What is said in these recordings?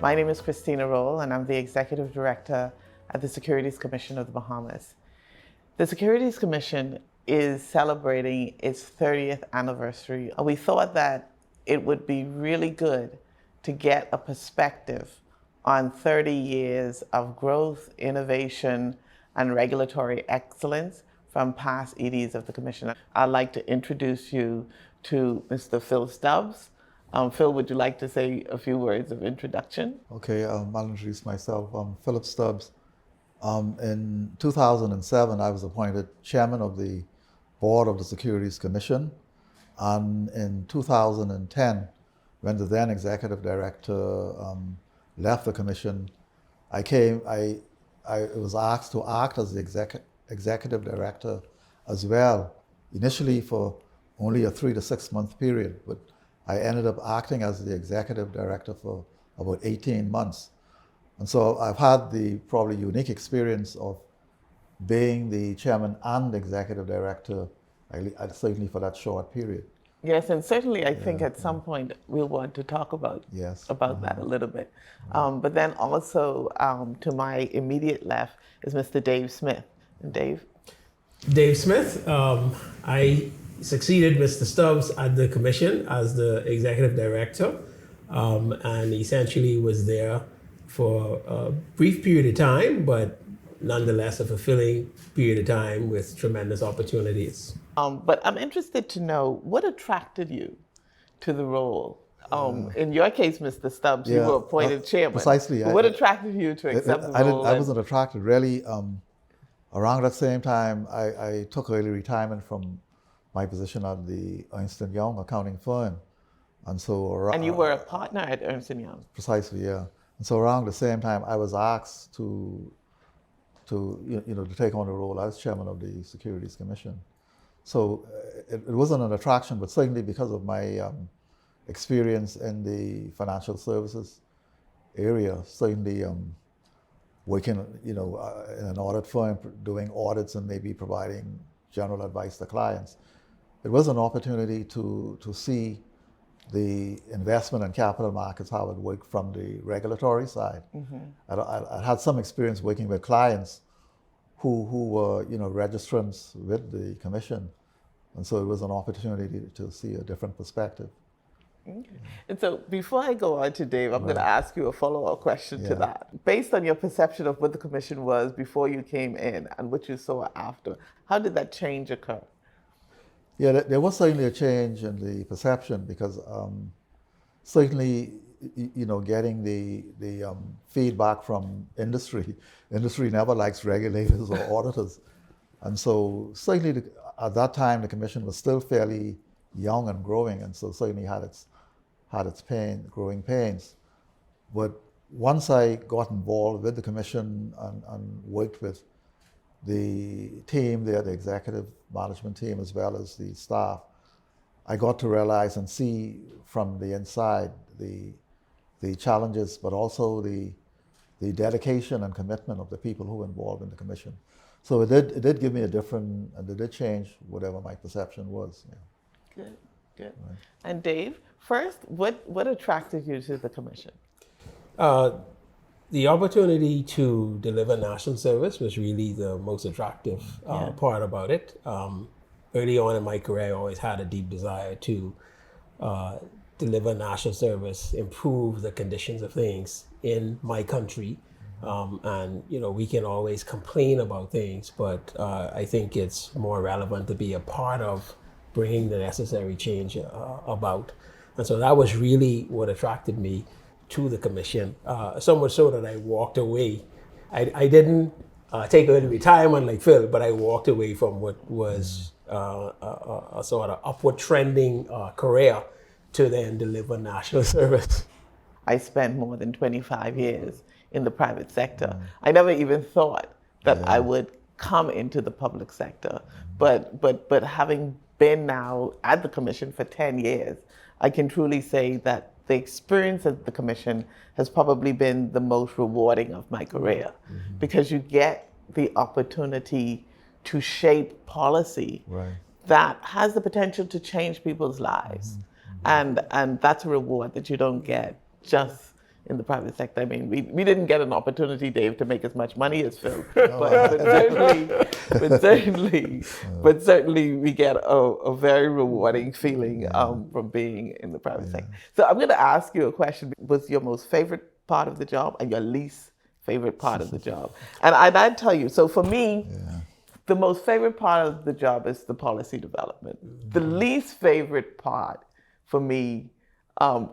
My name is Christina Roll, and I'm the Executive Director at the Securities Commission of the Bahamas. The Securities Commission is celebrating its 30th anniversary. We thought that it would be really good to get a perspective on 30 years of growth, innovation, and regulatory excellence from past EDs of the Commission. I'd like to introduce you to Mr. Phil Stubbs. Phil, would you like to say a few words of introduction? Okay, I'll introduce myself. I'm Philip Stubbs. In 2007, I was appointed chairman of the board of the Securities Commission. And in 2010, when the then executive director left the commission, I was asked to act as the executive director as well, initially for only a 3 to 6 month period, but I ended up acting as the executive director for about 18 months. And so I've had the probably unique experience of being the chairman and executive director, certainly for that short period. Yes, and certainly I think at some point we'll want to talk about that a little bit. But then also to my immediate left is Mr. Dave Smith. And Dave? Dave Smith. I succeeded Mr. Stubbs at the commission as the executive director, and essentially was there for a brief period of time, but nonetheless a fulfilling period of time with tremendous opportunities. But I'm interested to know what attracted you to the role. In your case, Mr. Stubbs, you were appointed chairman. Precisely. What attracted you to accept the role? I wasn't attracted really. Around that same time, I took early retirement from my position at the Ernst & Young accounting firm. And so... And you were a partner at Ernst & Young? Precisely, yeah. And so around the same time, I was asked to take on the role as chairman of the Securities Commission. So it wasn't an attraction, but certainly because of my experience in the financial services area, certainly working, in an audit firm, doing audits and maybe providing general advice to clients. It was an opportunity to see the investment and capital markets, how it worked from the regulatory side. Mm-hmm. I had some experience working with clients who were, registrants with the commission. And so it was an opportunity to see a different perspective. Okay. And so before I go on to Dave, I'm going to ask you a follow-up question to that. Based on your perception of what the commission was before you came in and what you saw after, how did that change occur? Yeah, there was certainly a change in the perception because certainly, getting the feedback from industry never likes regulators or auditors. And so certainly at that time, the commission was still fairly young and growing, and so certainly had its growing pains. But once I got involved with the commission and worked with the team there, the executive management team, as well as the staff, I got to realize and see from the inside the challenges, but also the dedication and commitment of the people who were involved in the commission. So it did give me a different, and it did change whatever my perception was. Yeah. Good. Right. And Dave, first, what attracted you to the commission? The opportunity to deliver national service was really the most attractive part about it. Early on in my career, I always had a deep desire to deliver national service, improve the conditions of things in my country. And we can always complain about things, but I think it's more relevant to be a part of bringing the necessary change about. And so that was really what attracted me to the commission, so much so that I walked away. I didn't take early retirement like Phil, but I walked away from what was a sort of upward trending career to then deliver national service. I spent more than 25 years in the private sector. I never even thought that I would come into the public sector, but having been now at the commission for 10 years, I can truly say that the experience at the commission has probably been the most rewarding of my career, because you get the opportunity to shape policy that has the potential to change people's lives. And that's a reward that you don't get just in the private sector. I mean, we didn't get an opportunity, Dave, to make as much money as Phil, but certainly we get a very rewarding feeling from being in the private sector. So I'm going to ask you a question. What's your most favorite part of the job and your least favorite part of the job? And I'd tell you, so for me, the most favorite part of the job is the policy development. The least favorite part for me,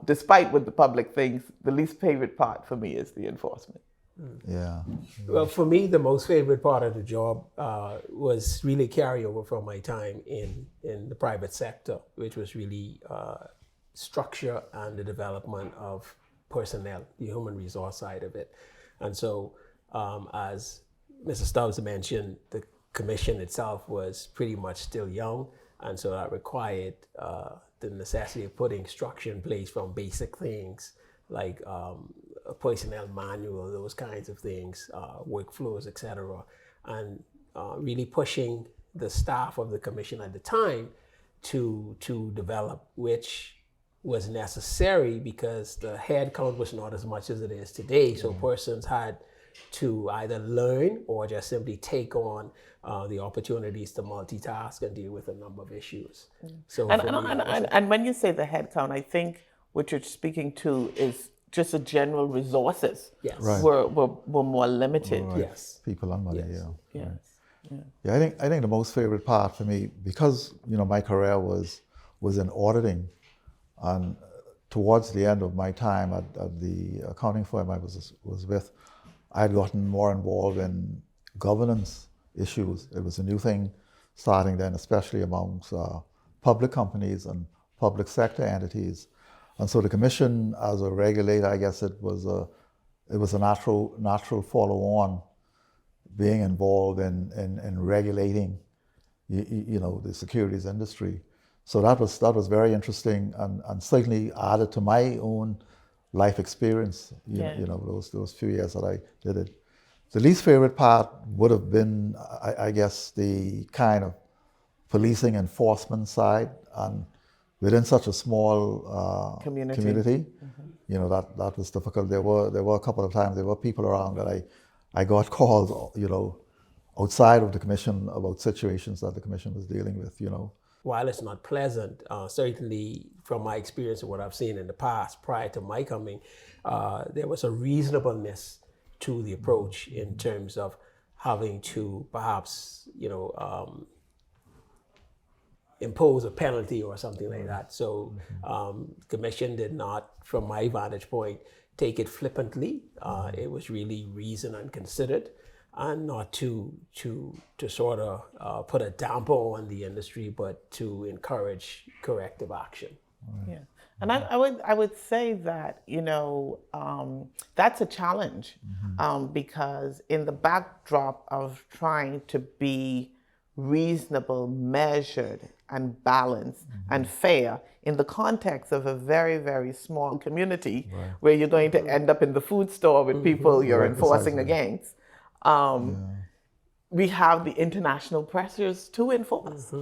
despite what the public thinks, the least favorite part for me is the enforcement. Yeah. Well, for me, the most favorite part of the job was really carryover from my time in the private sector, which was really structure and the development of personnel, the human resource side of it. And so, as Mr. Stubbs mentioned, the commission itself was pretty much still young, and so that required the necessity of putting structure in place from basic things like a personnel manual, those kinds of things, workflows, etc., and really pushing the staff of the commission at the time to develop, which was necessary because the head count was not as much as it is today. So persons had to either learn or just simply take on the opportunities to multitask and deal with a number of issues. So and when you say the head count, I think what you're speaking to is just the general resources were more limited. Right. Yes. People and money, Yes. Right. Yeah. Yeah, I think the most favorite part for me, because my career was in auditing, and towards the end of my time at the accounting firm I was with, I had gotten more involved in governance issues. It was a new thing starting then, especially amongst public companies and public sector entities. And so the commission, as a regulator, I guess it was a natural follow-on, being involved in regulating, the securities industry. So that was very interesting, and certainly added to my own life experience. Those few years that I did it. The least favorite part would have been, I guess, the kind of policing enforcement side, and within such a small community, that was difficult. There were a couple of times there were people around that I got calls, outside of the commission about situations that the commission was dealing with. While it's not pleasant, certainly from my experience and what I've seen in the past prior to my coming, there was a reasonableness to the approach in terms of having to perhaps, impose a penalty or something like that. So commission did not, from my vantage point, take it flippantly. It was really reasoned and considered, and not to sort of put a damper on the industry, but to encourage corrective action. Yeah, and I would say that that's a challenge, because in the backdrop of trying to be reasonable, measured, and balanced and fair in the context of a very, very small community, where you're going to end up in the food store with people you're enforcing against. We have the international pressures to enforce,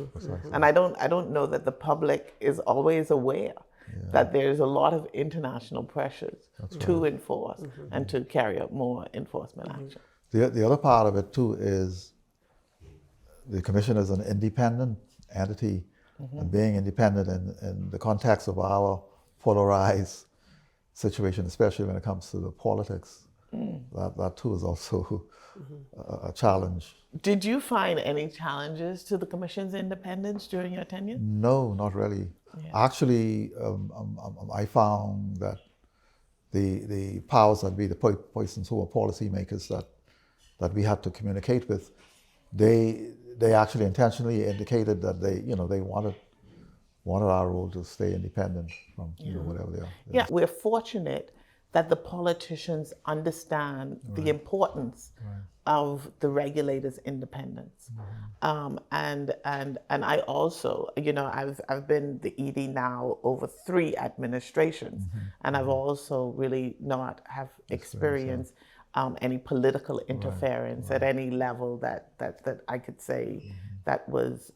and I don't know that the public is always aware that there's a lot of international pressures to enforce and to carry out more enforcement action. The other part of it too is the commission is an independent entity, and being independent in the context of our polarized situation, especially when it comes to the politics, that too is also a challenge. Did you find any challenges to the commission's independence during your tenure? No, not really. Yeah. Actually, I found that the powers that be, the persons who were policymakers that we had to communicate with, they actually intentionally indicated that they wanted our role to stay independent from whatever they are. Yeah, we're fortunate that the politicians understand the importance of the regulator's independence. And I also, I've been the ED now over 3 administrations, and I've also really not have experienced any political interference at any level that I could say that was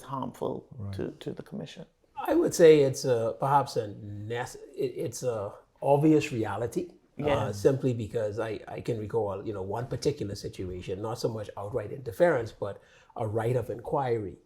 harmful to the commission. I would say it's perhaps it's a obvious reality. Yeah. Simply because I can recall, one particular situation, not so much outright interference, but a right of inquiry.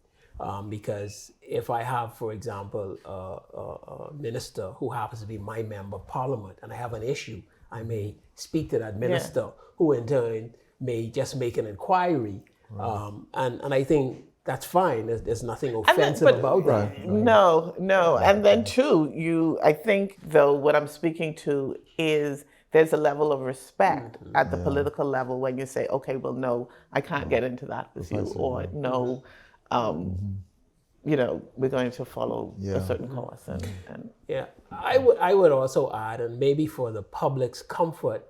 Because if I have, for example, a minister who happens to be my member of parliament and I have an issue, I may speak to that minister, who in turn may just make an inquiry. And I think that's fine. There's nothing offensive about that. No. And then too, I think though what I'm speaking to is there's a level of respect at the political level when you say, okay, well, no, I can't get into that with you, or no, we're going to follow a certain course. And Yeah, I would also add, and maybe for the public's comfort,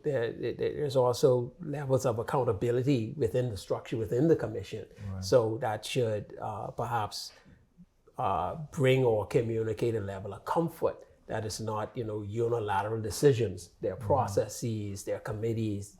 there's also levels of accountability within the structure, within the commission. So that should perhaps bring or communicate a level of comfort that it's not, unilateral decisions. There are processes, there are committees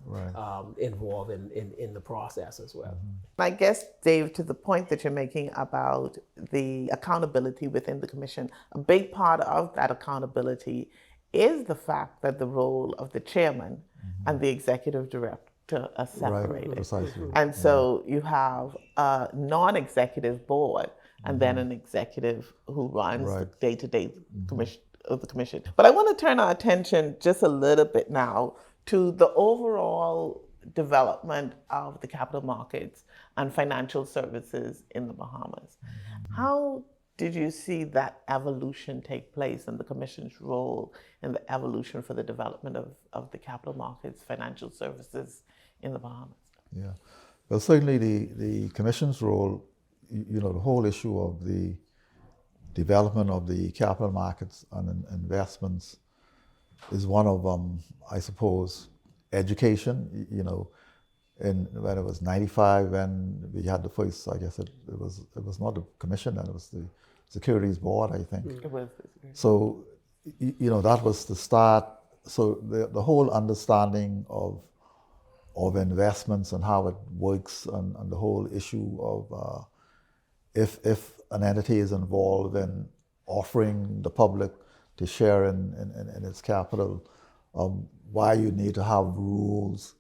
involved in the process as well. I guess, Dave, to the point that you're making about the accountability within the commission, a big part of that accountability is the fact that the role of the chairman and the executive director are separated. Right, precisely. And so you have a non-executive board and then an executive who runs the day-to-day commission of the commission. But I want to turn our attention just a little bit now to the overall development of the capital markets and financial services in the Bahamas. How did you see that evolution take place and the commission's role in the evolution for the development of the capital markets, financial services in the Bahamas? Yeah, well, certainly the commission's role, the whole issue of the development of the capital markets and investments is one of, I suppose, education. In when it was 95 when we had the first, I guess it was not the commission then, it was the Securities Board, I think. It was. So, that was the start. So the whole understanding of investments and how it works and the whole issue of if an entity is involved in offering the public to share in its capital, why you need to have rules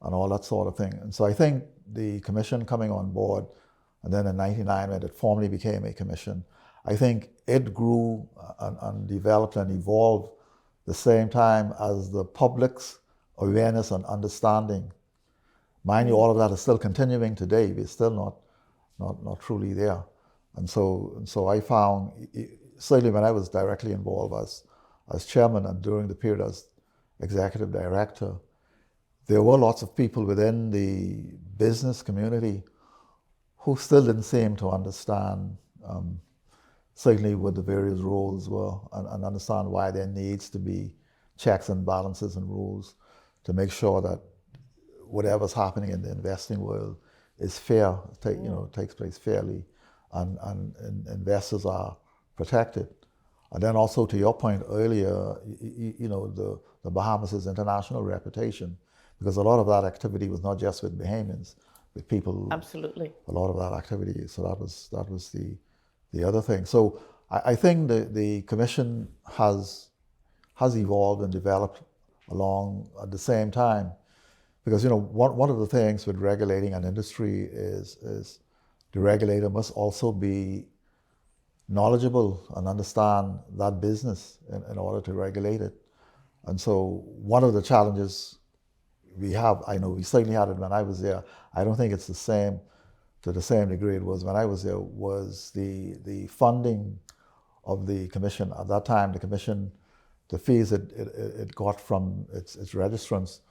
and all that sort of thing. And so I think the commission coming on board, and then in 99 when it formally became a commission, I think it grew and developed and evolved the same time as the public's awareness and understanding. Mind you, all of that is still continuing today. We're still not truly there. And so I found, certainly when I was directly involved as chairman and during the period as executive director, there were lots of people within the business community who still didn't seem to understand, certainly what the various roles were, and understand why there needs to be checks and balances and rules to make sure that whatever's happening in the investing world is fair, takes place fairly, and investors are protected. And then also to your point earlier, the Bahamas' international reputation, because a lot of that activity was not just with Bahamians, with people. Absolutely. A lot of that activity. So that was the other thing. So I think the commission has evolved and developed along at the same time, because one of the things with regulating an industry is the regulator must also be knowledgeable and understand that business in order to regulate it. And so one of the challenges we have, I know we certainly had it when I was there, I don't think it's the same to the same degree it was when I was there, was the funding of the commission. At that time, the commission, the fees it got from its registrants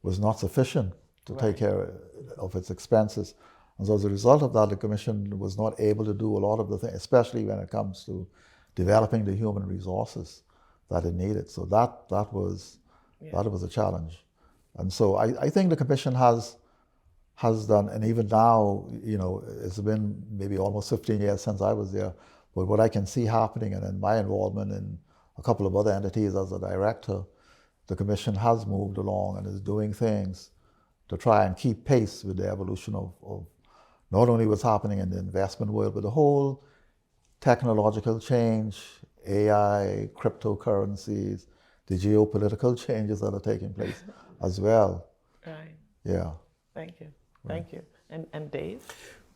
was not sufficient to take care of its expenses. And so as a result of that, the commission was not able to do a lot of the things, especially when it comes to developing the human resources that it needed. So that was a challenge. And so I think the commission has done, and even now, it's been maybe almost 15 years since I was there, but what I can see happening, and in my involvement in a couple of other entities as a director, the commission has moved along and is doing things to try and keep pace with the evolution of not only what's happening in the investment world, but the whole technological change, AI, cryptocurrencies, the geopolitical changes that are taking place as well. Right. Yeah. Thank you. Thank you. And Dave?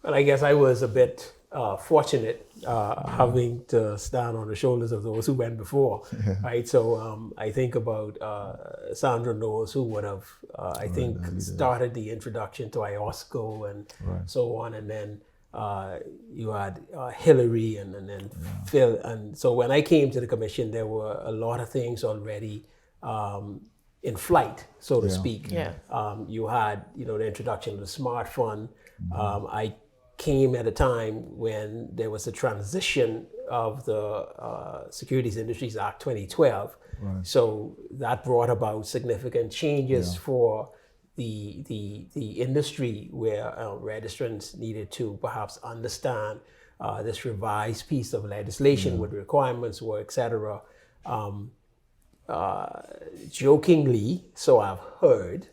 Well, I guess I was a bit fortunate having to stand on the shoulders of those who went before, right? So I think about Sandra Knowles, who would have, I think, started the introduction to IOSCO and so on, and then you had Hillary and then Phil. And so when I came to the commission, there were a lot of things already in flight, so to speak. Yeah. You had, the introduction of the Smart Fund. I came at a time when there was a transition of the Securities Industries Act 2012. So that brought about significant changes for the industry, where registrants needed to perhaps understand this revised piece of legislation with requirements, et cetera. Jokingly, so I've heard,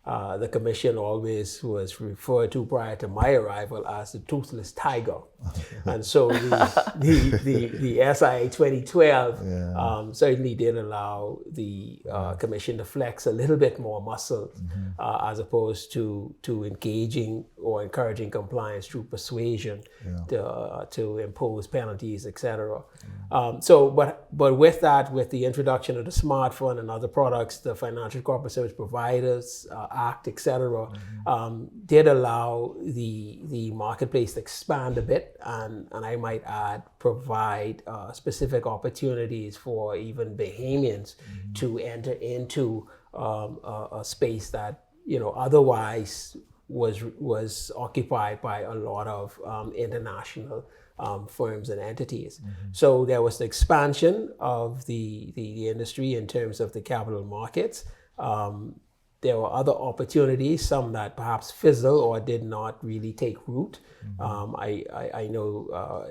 the commission always was referred to prior to my arrival as the toothless tiger. And so the SIA 2012 certainly did allow the commission to flex a little bit more muscle as opposed to engaging or encouraging compliance through persuasion to impose penalties, etc. But with that, with the introduction of the Smart Fund and other products, the Financial Corporate Service Providers Act, etc., did allow the marketplace to expand a bit, and I might add, provide specific opportunities for even Bahamians to enter into a space that otherwise was occupied by a lot of international firms and entities. So there was the expansion of the industry in terms of the capital markets. There were other opportunities, some that perhaps fizzled or did not really take root. I know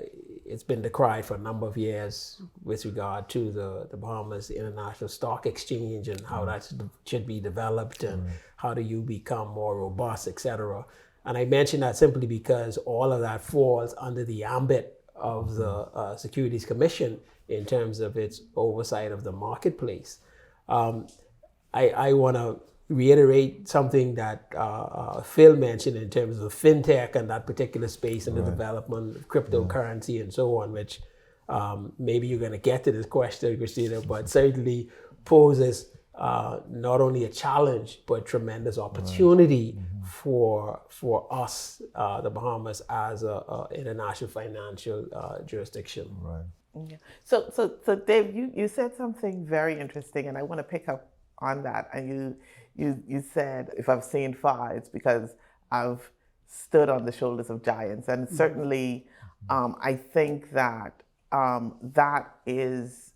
it's been decried for a number of years with regard to the Bahamas International Stock Exchange and how that should be developed and how do you become more robust, etc. And I mention that simply because all of that falls under the ambit of the Securities Commission in terms of its oversight of the marketplace. I want to reiterate something that Phil mentioned in terms of fintech and that particular space and the development of cryptocurrency and so on, which maybe you're going to get to this question, Christina, but certainly poses not only a challenge but tremendous opportunity for us, the Bahamas, as a international financial jurisdiction. Yeah. So Dave, you said something very interesting, and I want to pick up on that. And you said, if I've seen far, it's because I've stood on the shoulders of giants. And certainly, I think that that is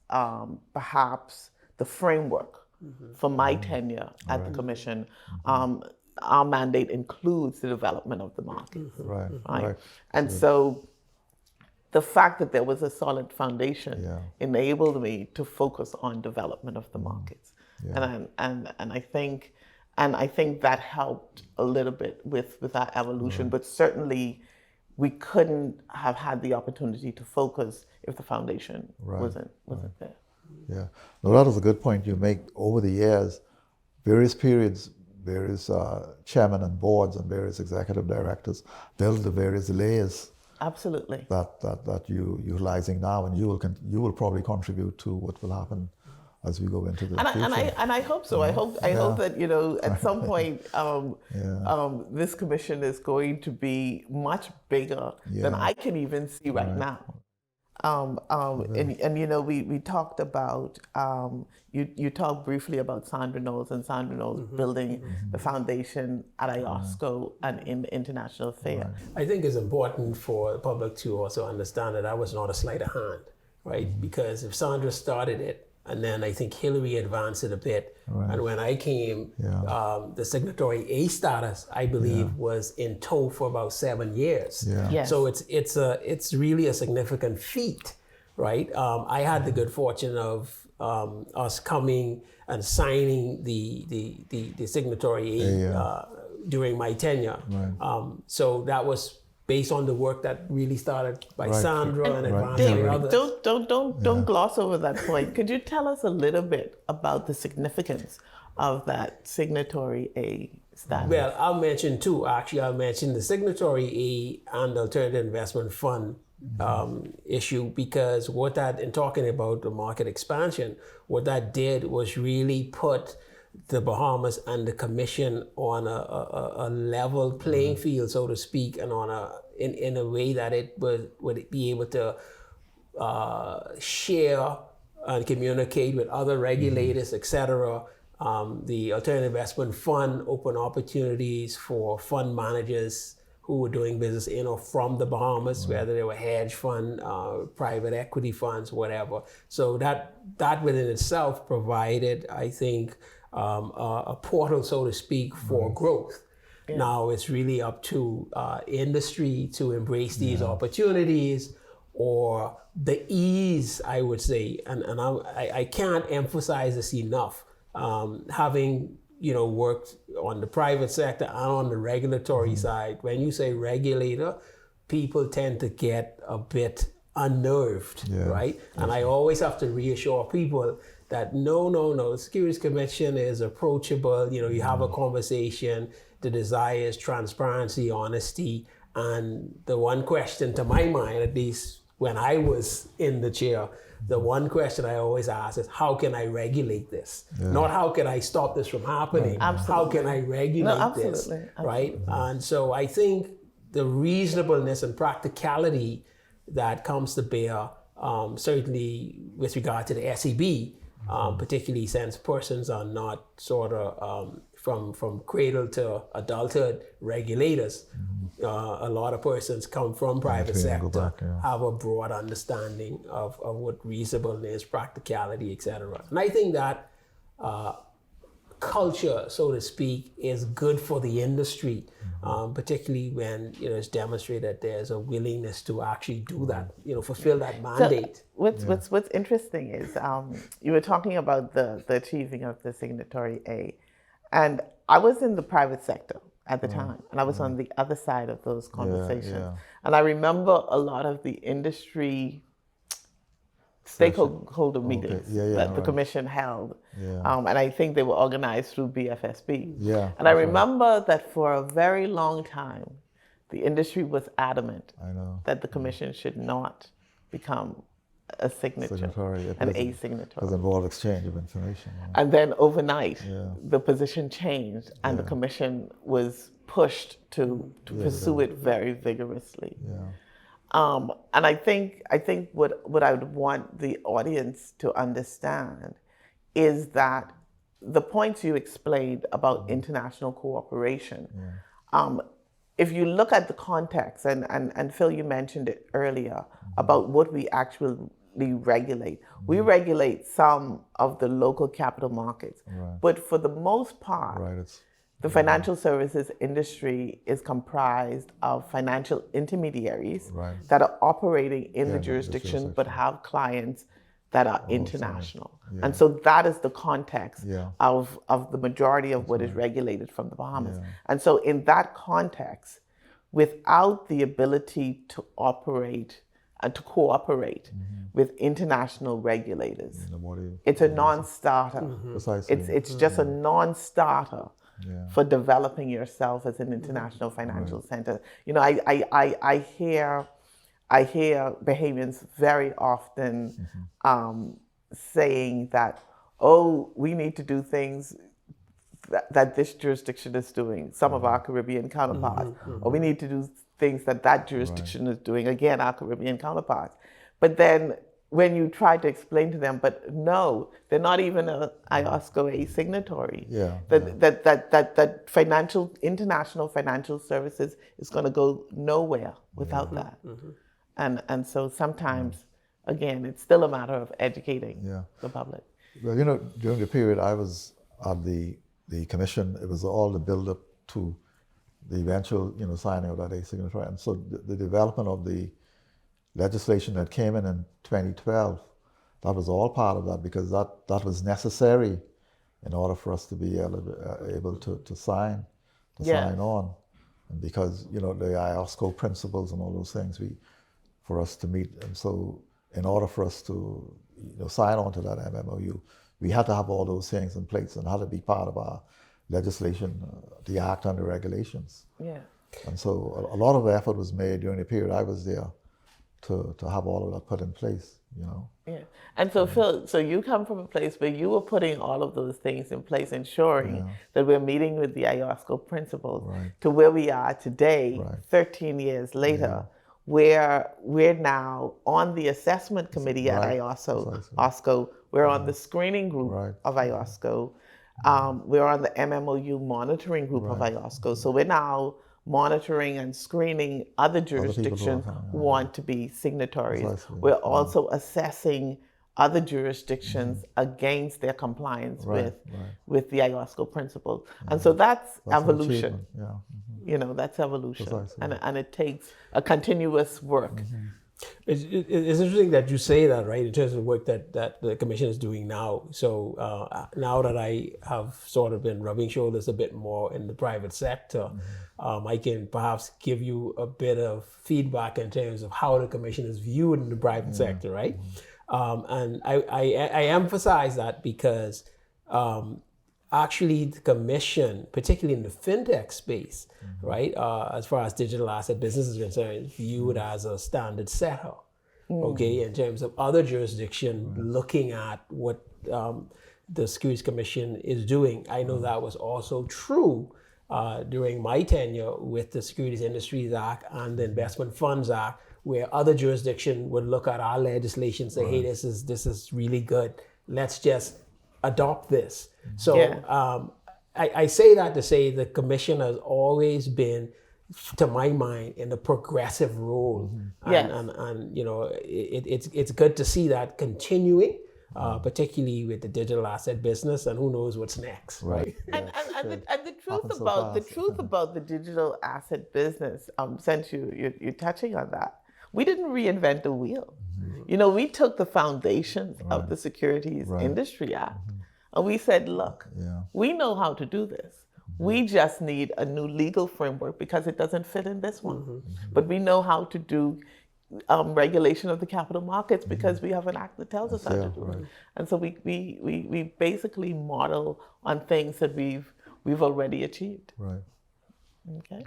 perhaps the framework for my tenure at the Commission. Our mandate includes the development of the market. Right. And so the fact that there was a solid foundation enabled me to focus on development of the markets. And I think that helped a little bit with our evolution, but certainly we couldn't have had the opportunity to focus if the foundation wasn't there. Yeah, no, that is a good point you make. Over the years, various periods, various chairmen and boards and various executive directors dealt the various layers. Absolutely. That you're utilizing now, and you will probably contribute to what will happen as we go into the future. And I hope so. I hope that at some point this commission is going to be much bigger than I can even see right now. And we talked about you talked briefly about Sandra Knowles and Sandra Knowles building the foundation at IOSCO and in the international fair. I think it's important for the public to also understand that was not a sleight of hand, right? Because if Sandra started it, and then I think Hillary advanced it a bit. And when I came, the signatory A status, I believe, was in tow for about 7 years. Yes. So it's really a significant feat, right? I had the good fortune of us coming and signing the signatory A during my tenure. So that was based on the work that really started by Right. Sandra and Right. advanced by David, others. don't gloss over that point. Could you tell us a little bit about the significance of that signatory A status? Well, I'll mention two. Actually, I'll mention the signatory A and the alternative investment fund issue, because what that, in talking about the market expansion, what that did was really put the Bahamas and the Commission on a level playing field, so to speak, and on in a way that it would be able to share and communicate with other regulators, etc. The Alternative Investment Fund opened opportunities for fund managers who were doing business in or from the Bahamas, whether they were hedge fund, private equity funds, whatever. So that within itself provided, I think, a portal, so to speak, for growth. Yeah. Now it's really up to industry to embrace these opportunities, or the ease, I would say, and I can't emphasize this enough. Having worked on the private sector and on the regulatory side, when you say regulator, people tend to get a bit unnerved, right? And I always have to reassure people that no, the Securities Commission is approachable. You have a conversation. The desire is transparency, honesty, and the one question to my mind, at least when I was in the chair, the one question I always ask is, how can I regulate this? Not how can I stop this from happening? How can I regulate this? Right? And so I think the reasonableness and practicality that comes to bear, certainly with regard to the SEB, particularly since persons are not sort of from cradle to adulthood regulators. A lot of persons come from private sector, have a broad understanding of what reasonableness, practicality, etc. And I think that culture, so to speak, is good for the industry, particularly when it's demonstrated that there's a willingness to actually do that, fulfill that mandate. So what's interesting is you were talking about the achieving of the signatory A, and I was in the private sector at the time, and I was on the other side of those conversations. And I remember a lot of the industry stakeholder meetings that the Commission held. And I think they were organized through BFSB. And I remember that for a very long time, the industry was adamant that the Commission should not become a signatory, an A signatory. Because it involved exchange of information. And then overnight, the position changed, and the Commission was pushed to pursue it very vigorously. And I think what I would want the audience to understand is that the points you explained about international cooperation, if you look at the context, and Phil, you mentioned it earlier about what we actually regulate. We regulate some of the local capital markets, but for the most part, the financial services industry is comprised of financial intermediaries that are operating in the jurisdiction but have clients that are international. And so that is the context of the majority of what is regulated from the Bahamas. And so in that context, without the ability to operate and to cooperate with international regulators, it's a non-starter. It's just a non-starter for developing yourself as an international financial center. I hear Bahamians very often saying that, we need to do things that this jurisdiction is doing, some of our Caribbean counterparts, or we need to do things that jurisdiction is doing, again, our Caribbean counterparts. But then when you try to explain to them, but no, they're not even a IOSCO A signatory. That international financial services is going to go nowhere without that. And so sometimes, again, it's still a matter of educating the public. Well, during the period I was at the Commission, it was all the build-up to the eventual, signing of that A signatory. And so the development of the legislation that came in 2012, that was all part of that, because that was necessary in order for us to be able to sign on. And because, the IOSCO principles and all those things, for us to meet, and so in order for us to sign on to that MMOU, we had to have all those things in place and had to be part of our legislation, the act and the regulations. Yeah. And so a lot of effort was made during the period I was there to have all of that put in place, Yeah. And so, Phil, so you come from a place where you were putting all of those things in place, ensuring that we're meeting with the IOSCO principles to where we are today, 13 years later, where we're now on the assessment committee at IOSCO. We're on the screening group of IOSCO. We're on the MMOU monitoring group of IOSCO. So we're now monitoring and screening other jurisdictions who want to be signatories. We're also assessing other jurisdictions against their compliance with the IOSCO principles. And so that's evolution. That's evolution. And it takes a continuous work. It's interesting that you say that, right, in terms of work that the Commission is doing now. So now that I have sort of been rubbing shoulders a bit more in the private sector, I can perhaps give you a bit of feedback in terms of how the Commission is viewed in the private sector, right? And I emphasize that because actually the Commission, particularly in the fintech space, right, as far as digital asset business is concerned, is viewed as a standard setter, okay, in terms of other jurisdiction looking at what the Securities Commission is doing. I know that was also true during my tenure with the Securities Industries Act and the Investment Funds Act, where other jurisdiction would look at our legislation and say, hey, this is really good. Let's just adopt this. So I say that to say the Commission has always been, to my mind, in a progressive role. And it's good to see that continuing, particularly with the digital asset business, and who knows what's next, right? And the truth about the digital asset business, since you're touching on that, we didn't reinvent the wheel. We took the foundations of the Securities Industry Act and we said, look, we know how to do this. We just need a new legal framework because it doesn't fit in this one. But we know how to do regulation of the capital markets because we have an act that tells us how to do it. And so we basically model on things that we've already achieved. Okay.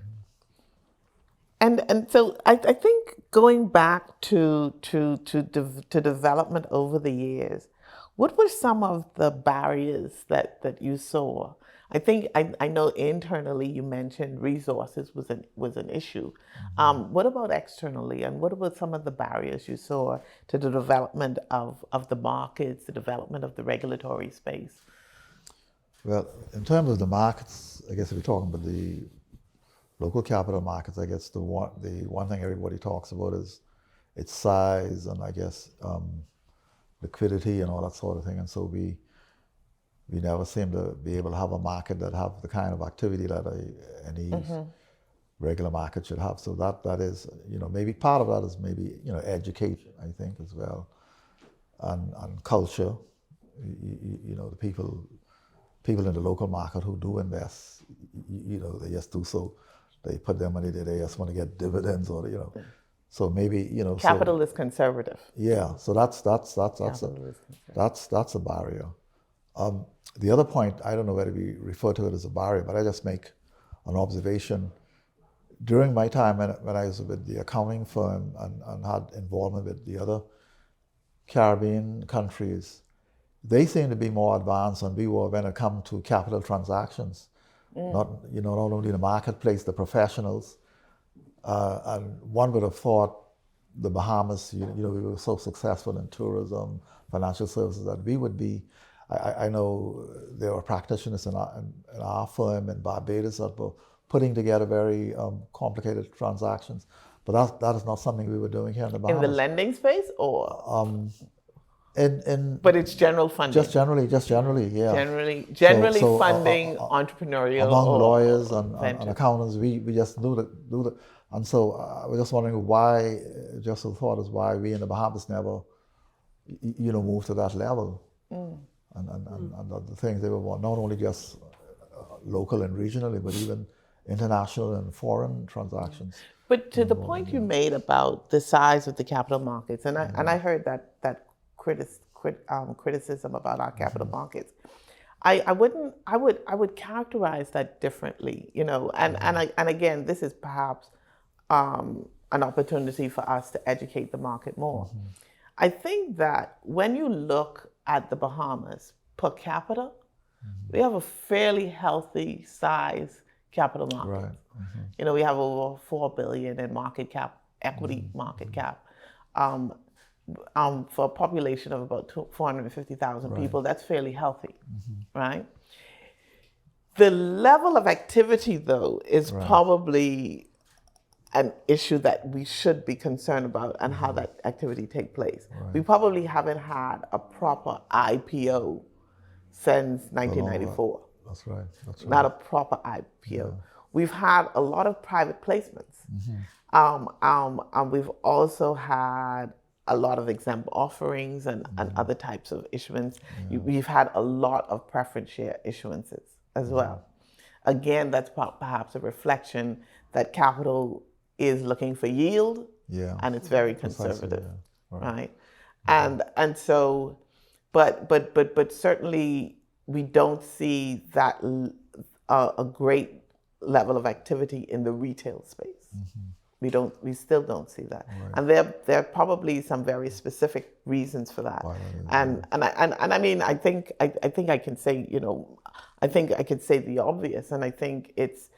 And so I think going back to development over the years, what were some of the barriers that you saw? I think I know internally you mentioned resources was an issue. What about externally, and what were some of the barriers you saw to the development of the markets, the development of the regulatory space? Well, in terms of the markets, I guess if we're talking about the local capital markets, I guess the one thing everybody talks about is its size and I guess liquidity and all that sort of thing. And so we never seem to be able to have a market that have the kind of activity that any regular market should have. So that is, maybe part of that is maybe, education, I think, as well, and culture. The people in the local market who do invest, they just do so. They put their money there. They just want to get dividends, or So maybe capital is conservative. Yeah, so that's a barrier. The other point, I don't know whether we refer to it as a barrier, but I just make an observation. During my time when I was with the accounting firm and had involvement with the other Caribbean countries, they seem to be more advanced than we were when it comes to capital transactions. Not only the marketplace, the professionals. And one would have thought the Bahamas, we were so successful in tourism, financial services, that we would be. I know there are practitioners in our firm in Barbados that were putting together very complicated transactions, but that is not something we were doing here in the Bahamas. In the lending space, or? But it's general funding. Just generally, yeah. Generally funding entrepreneurial among lawyers and accountants. We just do the. And so I was just wondering why. Just a thought is why we in the Bahamas never, moved to that level. And the things they were not only just local and regionally, but even international and foreign transactions. But to the point you made about the size of the capital markets, and I heard that criticism about our capital markets. I would characterize that differently, you know, and again, this is perhaps an opportunity for us to educate the market more. I think that when you look at the Bahamas per capita, we have a fairly healthy size capital market. Right. You know, we have over 4 billion in market cap, equity market cap. For a population of about 450,000 people, that's fairly healthy, right? The level of activity, though, is probably an issue that we should be concerned about and how that activity take place. We probably haven't had a proper IPO since 1994. That's right. That's right. Not a proper IPO. We've had a lot of private placements. We've also had a lot of exempt offerings and other types of issuance. We've had a lot of preference share issuances as well. Again, that's perhaps a reflection that capital is looking for yield, and it's very conservative, right? And so, but certainly we don't see that a great level of activity in the retail space. We still don't see that, and there are probably some very specific reasons for that. And I mean, I think I can say, you know, I think I could say the obvious, and I think it's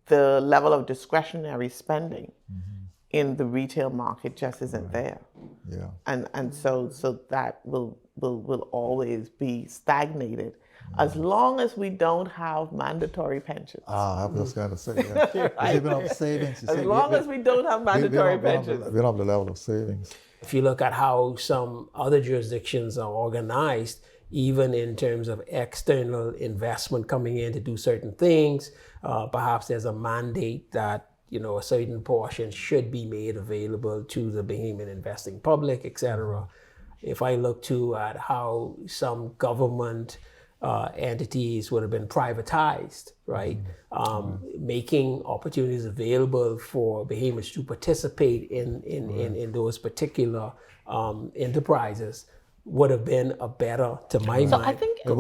the level of discretionary spending in the retail market just isn't there. And so that will always be stagnated as long as we don't have mandatory pensions. I was just going to say, even on savings. As long as we don't have mandatory pensions. We don't have the level of savings. If you look at how some other jurisdictions are organized, even in terms of external investment coming in to do certain things, perhaps there's a mandate that, you know, a certain portion should be made available to the Bahamian investing public, etc. If I look too at how some government entities would have been privatized, right? Making opportunities available for Bahamians to participate in those particular enterprises would have been a better, to my mind. I think in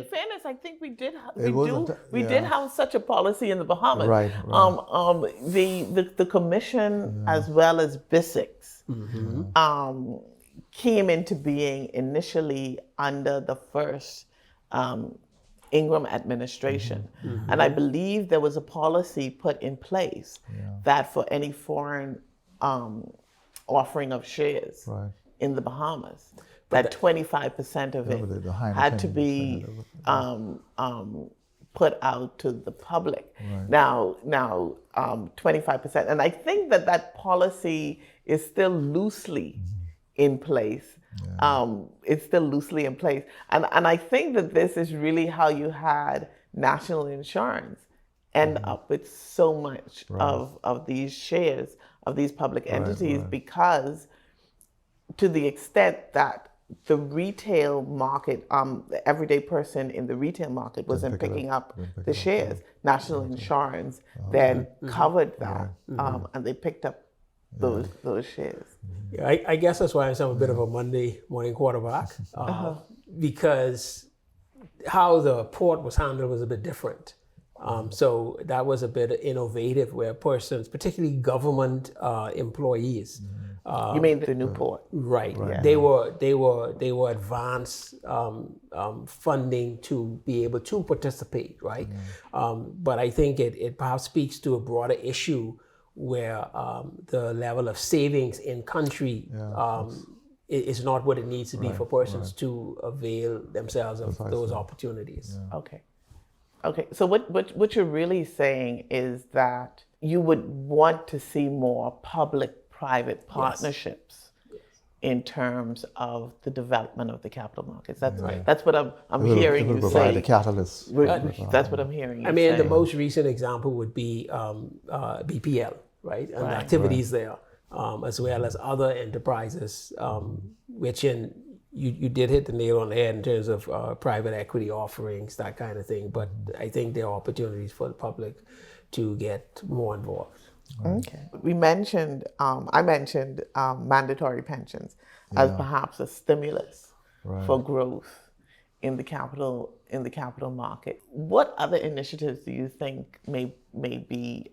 fairness, I think we did have such a policy in the Bahamas. Right. The commission as well as BISICS came into being initially under the first Ingram administration. And I believe there was a policy put in place that for any foreign offering of shares in the Bahamas, that 25% of it had to be put out to the public. Now, 25%, and I think that policy is still loosely in place. It's still loosely in place, and I think that this is really how you had national insurance end up with so much of these shares of these public entities, because to the extent that the retail market, the everyday person in the retail market wasn't picking up the shares, national insurance then covered that, and they picked up those shares. Yeah, I guess that's why I'm a bit of a Monday morning quarterback, because how the port was handled was a bit different. So that was a bit innovative, where persons, particularly government employees, you mean the new port? Right. Yeah. They were advanced funding to be able to participate, right? But I think it perhaps speaks to a broader issue where the level of savings in country is not what it needs to be for persons to avail themselves of those opportunities. Okay. So what you're really saying is that you would want to see more public-private partnerships in terms of the development of the capital markets. That's right. That's what I'm hearing you say. Provide a catalyst. That's what I'm hearing you say. I mean, the most recent example would be BPL, right? And the activities there, as well as other enterprises, which in you did hit the nail on the head in terms of private equity offerings, that kind of thing. But I think there are opportunities for the public to get more involved. Okay. We mentioned, I mentioned mandatory pensions as perhaps a stimulus for growth in the capital market. What other initiatives do you think may be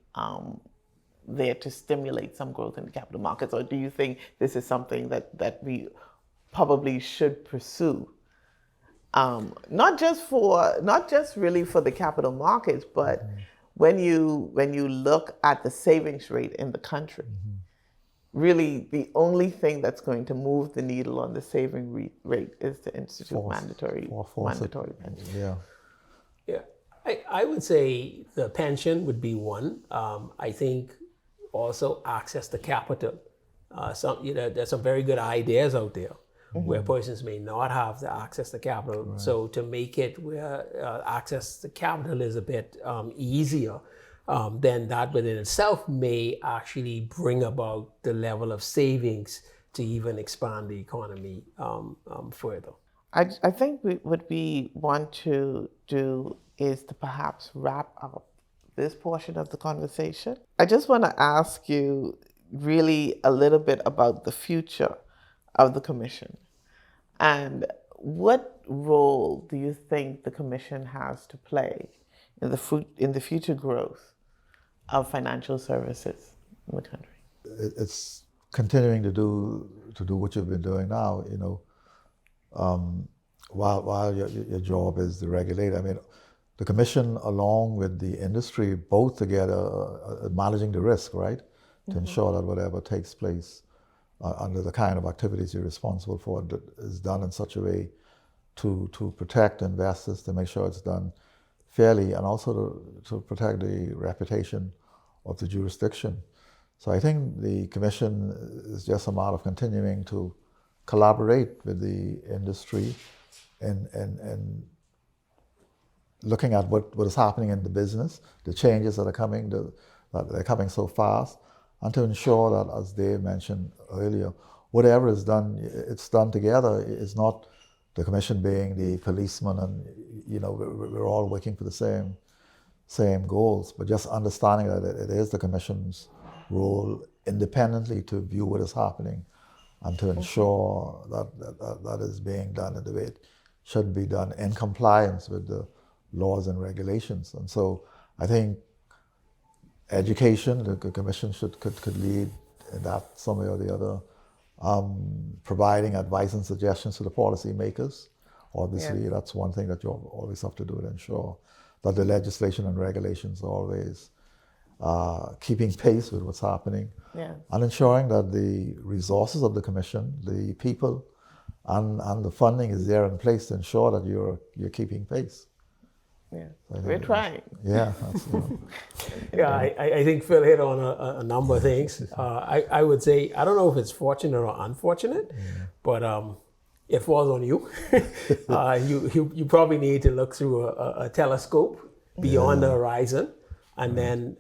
there to stimulate some growth in the capital markets, or do you think this is something that we probably should pursue? Not just really for the capital markets, but when you look at the savings rate in the country, really the only thing that's going to move the needle on the saving rate is to institute mandatory pensions. Yeah, I would say the pension would be one. I think also access to capital. There's some very good ideas out there where persons may not have the access to capital. So to make it where access to capital is a bit easier, then that within itself may actually bring about the level of savings to even expand the economy further. I think what we want to do is to perhaps wrap up this portion of the conversation. I just want to ask you really a little bit about the future of the Commission. And what role do you think the Commission has to play in the future growth of financial services in the country? It's continuing to do what you've been doing now, while your job is to regulate. I mean, the Commission, along with the industry, both together, managing the risk, right? To ensure that whatever takes place under the kind of activities you're responsible for is done in such a way to protect investors, to make sure it's done fairly, and also to protect the reputation of the jurisdiction. So I think the Commission is just a matter of continuing to collaborate with the industry and looking at what is happening in the business, the changes that are coming, that they're coming so fast, and to ensure that, as Dave mentioned earlier, whatever is done, it's done together. It's not the Commission being the policeman and, we're all working for the same goals, but just understanding that it is the Commission's role independently to view what is happening and to ensure that is being done in the way it should be done in compliance with the laws and regulations. And so I think education, the Commission could lead in that some way or the other, providing advice and suggestions to the policy makers. Obviously, that's one thing that you always have to do to ensure that the legislation and regulations are always keeping pace with what's happening, and ensuring that the resources of the Commission, the people, and the funding is there in place to ensure that you're keeping pace. Yeah, we're trying. Yeah, I think Phil hit on a number of things. I would say, I don't know if it's fortunate or unfortunate, but it falls on you. You probably need to look through a telescope beyond the horizon, and then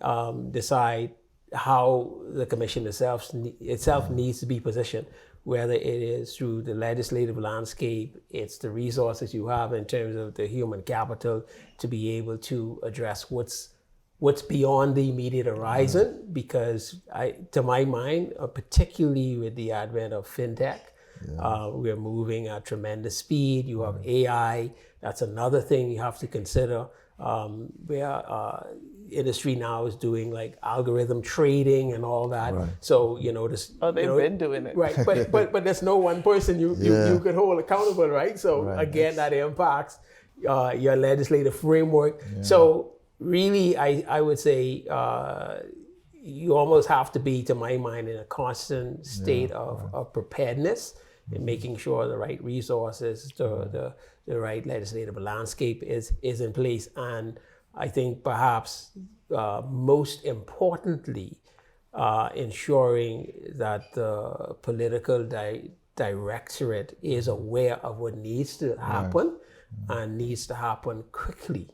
decide how the Commission itself needs to be positioned, whether it is through the legislative landscape, it's the resources you have in terms of the human capital to be able to address what's beyond the immediate horizon. Because to my mind, particularly with the advent of fintech, we're moving at tremendous speed. You have AI, that's another thing you have to consider, where industry now is doing like algorithm trading and all that. So they've been doing it, right? But there's no one person you could hold accountable, right? So again, that impacts your legislative framework. So really, I would say you almost have to be, to my mind, in a constant state of preparedness in making sure the right resources, the right legislative landscape is in place. And I think perhaps most importantly, ensuring that the political directorate is aware of what needs to happen and needs to happen quickly.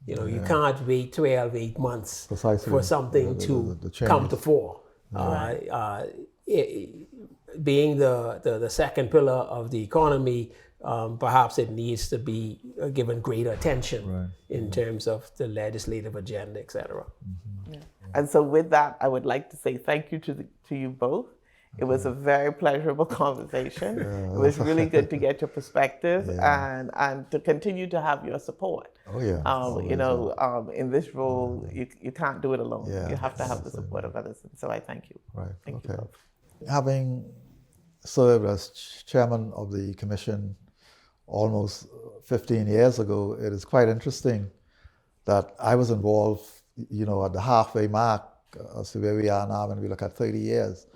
You can't wait 8 months for something to come to fore. being the second pillar of the economy, perhaps it needs to be given greater attention in terms of the legislative agenda, et cetera. Yeah. And so with that, I would like to say thank you to you both. It was a very pleasurable conversation. It was really good to get your perspective and to continue to have your support. Oh yeah. You know, in this role, you can't do it alone. Yeah, You have to have the support of others. And so I thank you. Right. Thank you both. Having served as chairman of the commission almost 15 years ago, it is quite interesting that I was involved, you know, at the halfway mark as to where we are now when we look at 30 years.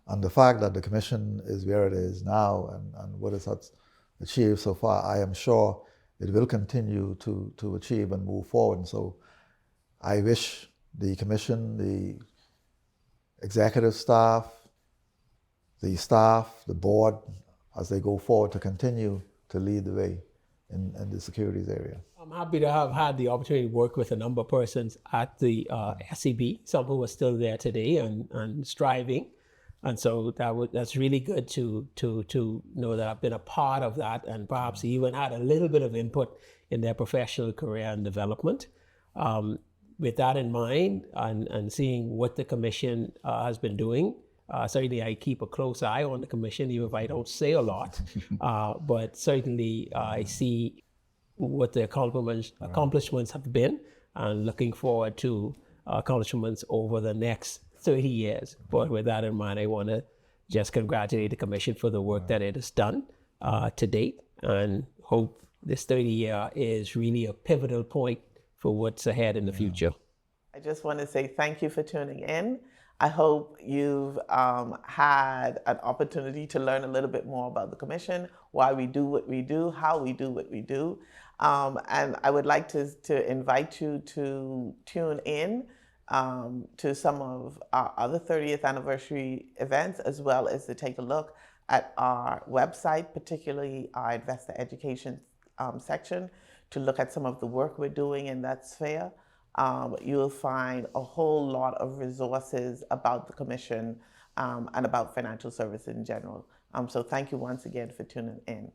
And the fact that the commission is where it is now and what it has achieved so far, I am sure it will continue to achieve and move forward. And so I wish the commission, the executive staff, the board, as they go forward, to continue to lead the way in the securities area. I'm happy to have had the opportunity to work with a number of persons at the SEB, some who are still there today and striving. And so that's really good to know that I've been a part of that and perhaps even had a little bit of input in their professional career and development. With that in mind and seeing what the commission has been doing, certainly I keep a close eye on the commission, even if I don't say a lot. But certainly I see what the accomplishments have been and looking forward to accomplishments over the next 30 years. But with that in mind, I want to just congratulate the commission for the work that it has done to date and hope this 30-year is really a pivotal point for what's ahead in the future. I just want to say thank you for tuning in. I hope you've had an opportunity to learn a little bit more about the commission, why we do what we do, how we do what we do. And I would like to invite you to tune in to some of our other 30th anniversary events, as well as to take a look at our website, particularly our investor education section, to look at some of the work we're doing in that sphere. You'll find a whole lot of resources about the commission and about financial services in general. So thank you once again for tuning in.